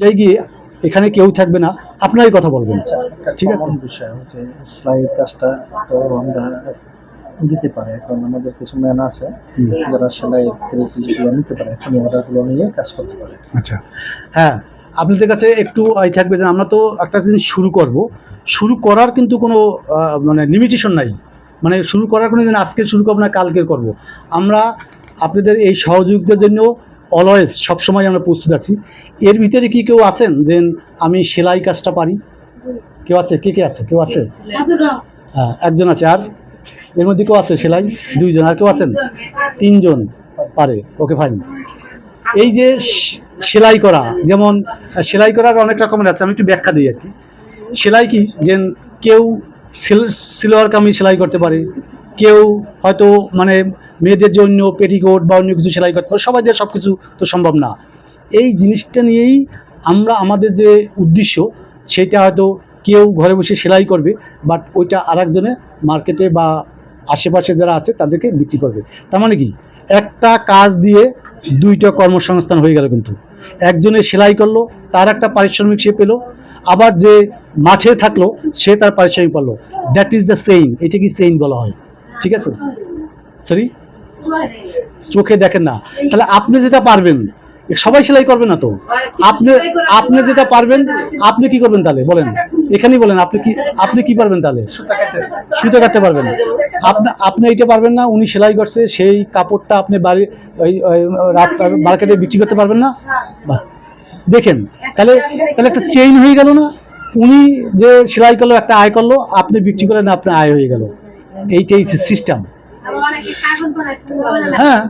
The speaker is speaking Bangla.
যাই গিয়ে এখানে কেউ থাকবে না, আপনারাই কথা বলবেন। ঠিক আছে, কমন বিষয় হচ্ছে সেলাই কাজটা তো আমরা দিতে পারে। এখন আমাদের কিছু ম্যান আছে যারা সেলাই থেরাপি যেগুলো নিতে পারে, এখন অর্ডারগুলো নিয়ে কাজ করতে পারে। আচ্ছা, হ্যাঁ, আপনাদের কাছে একটু থাকবে যে আমরা তো একটা জিনিস শুরু করব, শুরু করার কিন্তু কোনো মানে লিমিটেশন নাই, মানে শুরু করার কোনো দিন আজকে শুরু করবো না কালকে করব। আমরা আপনাদের এই সহযোগিতার জন্য অলওয়েজ সবসময় আমরা প্রস্তুত আছি। এর ভিতরে কি কেউ আছেন যে আমি সেলাই কাজটা পারি? কেউ আছে? কে কে আছে? কেউ আছে? হ্যাঁ, একজন আছে। আর এর মধ্যে কেউ আছে সেলাই? দুইজন। আর কেউ আছেন? তিনজন পারে। ওকে, ফাইন। এই যে সেলাই করা, যেমন সেলাই করার অনেক রকমের আছে, আমি একটু ব্যাখ্যা দিই আর কি। সেলাই কি, যে কেউ সিলোয়ার কামিজ সেলাই করতে পারে, কেউ হয়তো মানে মেয়েদের জন্য পেটিকোট বা অন্য কিছু সেলাই করতে পারে, সবাই দিয়ে সব কিছু তো সম্ভব না। এই জিনিসটা নিয়েই আমরা আমাদের যে উদ্দেশ্য, সেটা হয়তো কেউ ঘরে বসে সেলাই করবে, বাট ওইটা আর একজনে মার্কেটে বা আশেপাশে যারা আছে তাদেরকে বিক্রি করবে। তার মানে কি, একটা কাজ দিয়ে দুইটা কর্মসংস্থান হয়ে গেল। কিন্তু একজনে সেলাই করলো, তার একটা পারিশ্রমিক সে পেলো, আবার যে মাঠে থাকলো সে তার পারিশ্রমিক পালো। That is the sane. এটা কি সেইন বলা হয়? ঠিক আছে, সরি, চোখে দেখেন না। তাহলে আপনি যেটা পারবেন, সবাই সেলাই করবে না তো। আপনি আপনি যেটা পারবেন আপনি কি করবেন তাহলে বলেন, এখানেই বলেন। আপনি কি পারবেন তাহলে? সুতো কাটতে পারবেন। আপনি এইটা পারবেন না, উনি সেলাই করছে সেই কাপড়টা আপনি বাড়ি ওই রাস্তা মার্কেটে বিক্রি করতে পারবেন না। বাস, দেখেন, তাহলে তাহলে একটা চেইন হয়ে গেল না? উনি যে সেলাই করলো, একটা আয় করলো, আপনি বিক্রি করলেন, আপনার আয় হয়ে গেল। এইটাই সিস্টেম। হ্যাঁ।